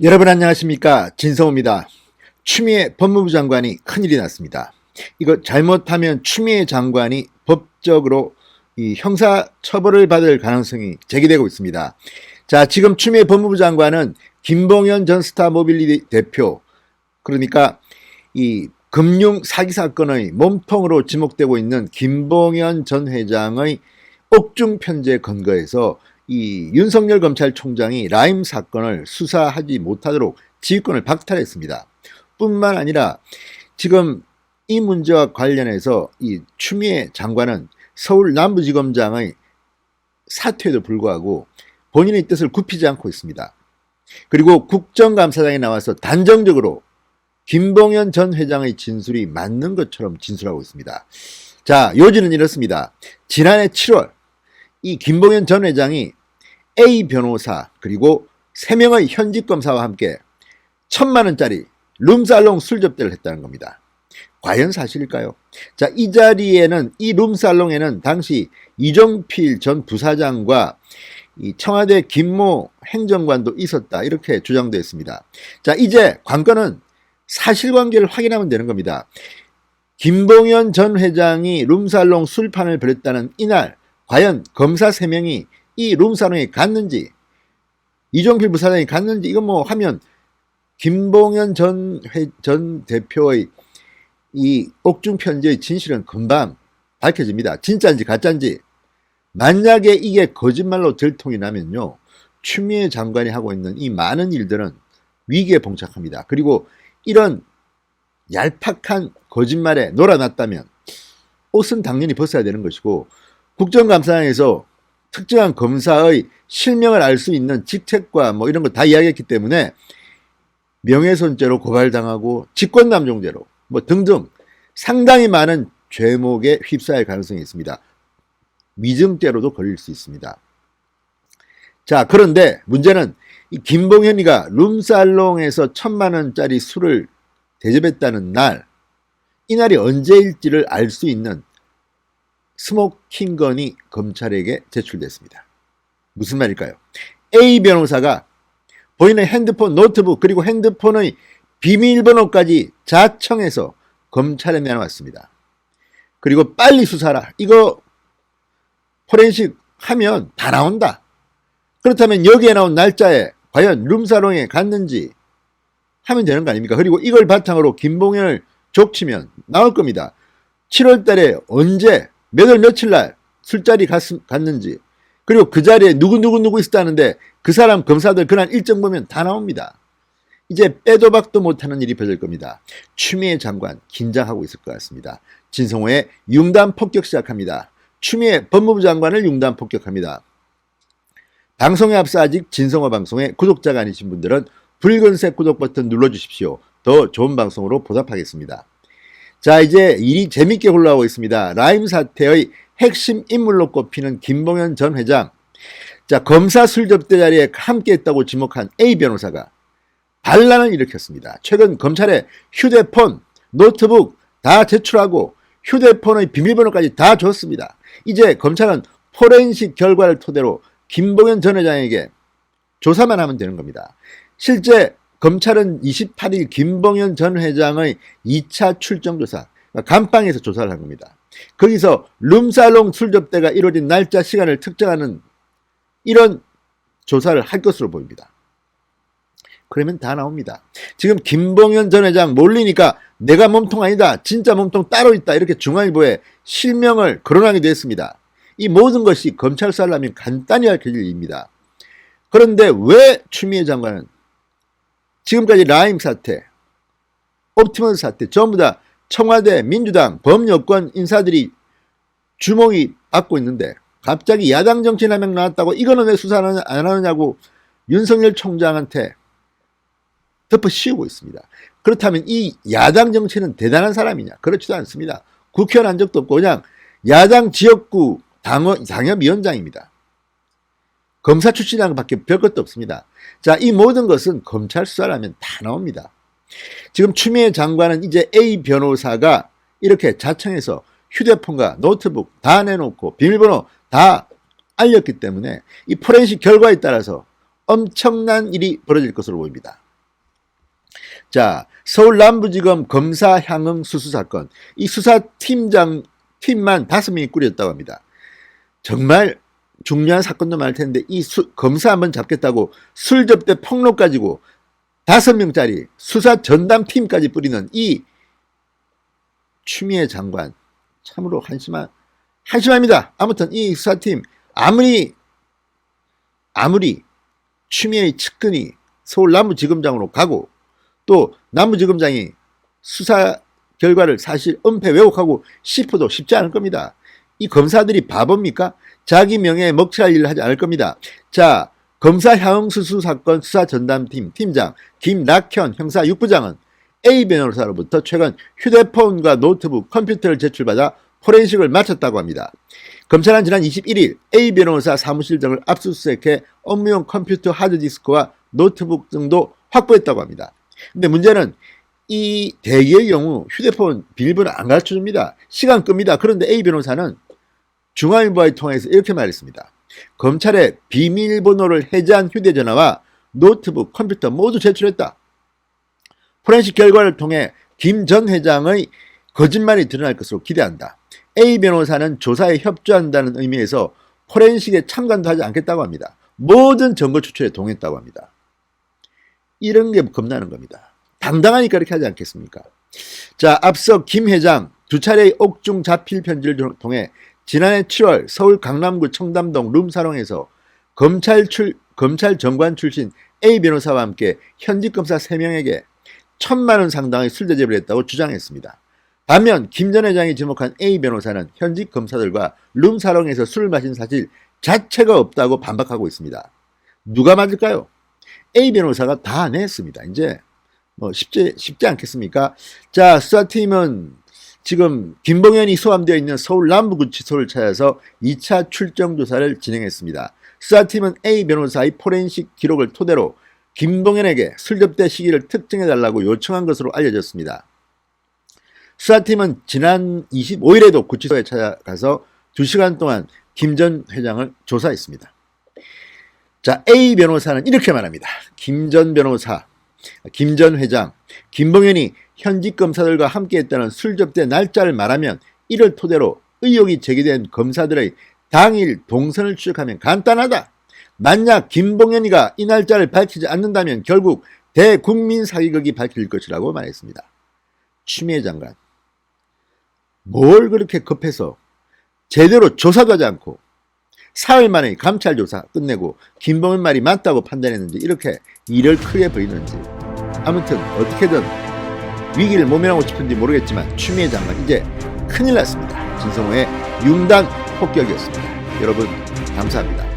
여러분 안녕하십니까, 진성호입니다. 추미애 법무부 장관이 큰일이 났습니다. 이거 잘못하면 추미애 장관이 법적으로 형사 처벌을 받을 가능성이 제기되고 있습니다. 자, 지금 추미애 법무부 장관은 김봉현 전 스타모빌리티 대표, 그러니까 이 금융 사기 사건의 몸통으로 지목되고 있는 김봉현 전 회장의 옥중 편지에 근거해서 이 윤석열 검찰총장이 라임 사건을 수사하지 못하도록 지휘권을 박탈했습니다. 뿐만 아니라 지금 이 문제와 관련해서 이 추미애 장관은 서울 남부지검장의 사퇴에도 불구하고 본인의 뜻을 굽히지 않고 있습니다. 그리고 국정감사장에 나와서 단정적으로 김봉현 전 회장의 진술이 맞는 것처럼 진술하고 있습니다. 자, 요지는 이렇습니다. 지난해 7월 이 김봉현 전 회장이 A 변호사 그리고 3명의 현직 검사와 함께 1,000만 원짜리 룸살롱 술 접대를 했다는 겁니다. 과연 사실일까요? 자, 이 자리에는, 이 룸살롱에는 당시 이종필 전 부사장과 이 청와대 김모 행정관도 있었다, 이렇게 주장되어 있습니다. 자, 이제 관건은 사실관계를 확인하면 되는 겁니다. 김봉현 전 회장이 룸살롱 술판을 벌였다는 이날 과연 검사 3명이 이 룸살롱에 갔는지, 이종필 부사장이 갔는지, 이거 뭐 하면 김봉현 전 대표의 이 옥중 편지의 진실은 금방 밝혀집니다. 진짜인지 가짜인지. 만약에 이게 거짓말로 들통이 나면요, 추미애 장관이 하고 있는 이 많은 일들은 위기에 봉착합니다. 그리고 이런 얄팍한 거짓말에 놀아났다면 옷은 당연히 벗어야 되는 것이고, 국정감사장에서 특정한 검사의 실명을 알 수 있는 직책과 뭐 이런 거 다 이야기했기 때문에 명예훼손죄로 고발당하고 직권남용죄로 뭐 등등 상당히 많은 죄목에 휩싸일 가능성이 있습니다. 위증죄로도 걸릴 수 있습니다. 자, 그런데 문제는 이 김봉현이가 룸살롱에서 1,000만 원짜리 술을 대접했다는 날, 이날이 언제일지를 알 수 있는 스모킹건이 검찰에게 제출됐습니다. 무슨 말일까요? A 변호사가 본인의 핸드폰, 노트북 그리고 핸드폰의 비밀번호까지 자청해서 검찰에 내놓았습니다. 그리고 빨리 수사하라. 이거 포렌식 하면 다 나온다. 그렇다면 여기에 나온 날짜에 과연 룸살롱에 갔는지 하면 되는 거 아닙니까? 그리고 이걸 바탕으로 김봉현을 족치면 나올 겁니다. 7월 달에 언제 몇 월 며칠 날 술자리 갔는지, 그리고 그 자리에 누구 있었다는데 그 사람 검사들 그날 일정 보면 다 나옵니다. 이제 빼도 박도 못하는 일이 벌어질 겁니다. 추미애 장관 긴장하고 있을 것 같습니다. 진성호의 융단 폭격 시작합니다. 추미애 법무부 장관을 융단 폭격합니다. 방송에 앞서 아직 진성호 방송의 구독자가 아니신 분들은 붉은색 구독 버튼 눌러주십시오. 더 좋은 방송으로 보답하겠습니다. 자, 이제 일이 재밌게 흘러가고 있습니다. 라임 사태의 핵심 인물로 꼽히는 김봉현 전 회장. 자, 검사 술 접대 자리에 함께 했다고 지목한 A 변호사가 반란을 일으켰습니다. 최근 검찰에 휴대폰, 노트북 다 제출하고 휴대폰의 비밀번호까지 다 줬습니다. 이제 검찰은 포렌식 결과를 토대로 김봉현 전 회장에게 조사만 하면 되는 겁니다. 실제 검찰은 28일 김봉현 전 회장의 2차 출정조사, 감방에서 조사를 한 겁니다. 거기서 룸살롱 술 접대가 이루어진 날짜, 시간을 특정하는 이런 조사를 할 것으로 보입니다. 그러면 다 나옵니다. 지금 김봉현 전 회장 몰리니까 내가 몸통 아니다, 진짜 몸통 따로 있다, 이렇게 중앙일보에 실명을 거론하기도 했습니다. 이 모든 것이 검찰 수사를 하면 간단히 밝혀질 일입니다. 그런데 왜 추미애 장관은 지금까지 라임 사태, 옵티머스 사태 전부 다 청와대, 민주당, 범여권 인사들이 주목이 받고 있는데 갑자기 야당 정치인 한 명 나왔다고 이거는 왜 수사 안 하느냐고 윤석열 총장한테 덮어 씌우고 있습니다. 그렇다면 이 야당 정치인은 대단한 사람이냐? 그렇지도 않습니다. 국회의원 한 적도 없고 그냥 야당 지역구 당협위원장입니다. 검사 출신이라는 것밖에 별것도 없습니다. 자, 이 모든 것은 검찰 수사를 하면 다 나옵니다. 지금 추미애 장관은 이제 A 변호사가 이렇게 자청해서 휴대폰과 노트북 다 내놓고 비밀번호 다 알렸기 때문에 이 포렌식 결과에 따라서 엄청난 일이 벌어질 것으로 보입니다. 자, 서울 남부지검 검사 향응 수수 사건. 이 수사팀만 5명이 꾸렸다고 합니다. 정말 중요한 사건도 많을 텐데 이 검사 한번 잡겠다고 술 접대 폭로 가지고 5명짜리 수사 전담팀까지 뿌리는 이 추미애 장관 참으로 한심합니다. 아무튼 이 수사팀 아무리 추미애의 측근이 서울 남부지검장으로 가고 또 남부지검장이 수사 결과를 사실 은폐 왜곡하고 싶어도 쉽지 않을 겁니다. 이 검사들이 바보입니까? 자기 명예에 먹칠할 일을 하지 않을 겁니다. 자, 검사 향응수수 사건 수사전담팀 팀장 김낙현 형사 6부장은 A 변호사로부터 최근 휴대폰과 노트북, 컴퓨터를 제출받아 포렌식을 마쳤다고 합니다. 검찰은 지난 21일 A 변호사 사무실 등을 압수수색해 업무용 컴퓨터 하드디스크와 노트북 등도 확보했다고 합니다. 근데 문제는 이 대개의 경우 휴대폰 비밀번호 안 가르쳐줍니다. 시간 끕니다. 그런데 A 변호사는 중앙일보와의 통화에서 이렇게 말했습니다. 검찰에 비밀번호를 해제한 휴대전화와 노트북, 컴퓨터 모두 제출했다. 포렌식 결과를 통해 김 전 회장의 거짓말이 드러날 것으로 기대한다. A 변호사는 조사에 협조한다는 의미에서 포렌식에 참관도 하지 않겠다고 합니다. 모든 증거 추출에 동의했다고 합니다. 이런 게 겁나는 겁니다. 당당하니까 이렇게 하지 않겠습니까? 자, 앞서 김 회장 2차례의 옥중 자필 편지를 통해 지난해 7월 서울 강남구 청담동 룸사롱에서 검찰 정관 출신 A 변호사와 함께 현직 검사 3명에게 1,000만 원 상당의 술 대접을 했다고 주장했습니다. 반면 김 전 회장이 지목한 A 변호사는 현직 검사들과 룸사롱에서 술을 마신 사실 자체가 없다고 반박하고 있습니다. 누가 맞을까요? A 변호사가 다 내했습니다. 이제 쉽지 않겠습니까? 자, 수사팀은 지금 김봉현이 소환되어 있는 서울 남부구치소를 찾아서 2차 출정 조사를 진행했습니다. 수사팀은 A 변호사의 포렌식 기록을 토대로 김봉현에게 술 접대 시기를 특정해달라고 요청한 것으로 알려졌습니다. 수사팀은 지난 25일에도 구치소에 찾아가서 2시간 동안 김 전 회장을 조사했습니다. 자, A 변호사는 이렇게 말합니다. 김 전 회장, 김봉현이 현직 검사들과 함께했다는 술 접대 날짜를 말하면 이를 토대로 의혹이 제기된 검사들의 당일 동선을 추적하면 간단하다. 만약 김봉현이가 이 날짜를 밝히지 않는다면 결국 대국민 사기극이 밝힐 것이라고 말했습니다. 추미애 장관, 뭘 그렇게 급해서 제대로 조사도 하지 않고 사흘 만에 감찰 조사 끝내고 김봉현 말이 맞다고 판단했는지 이렇게 일을 크게 벌이는지, 아무튼 어떻게든 위기를 모면하고 싶은지 모르겠지만 추미애 장관 이제 큰일 났습니다. 진성호의 융단 폭격이었습니다. 여러분 감사합니다.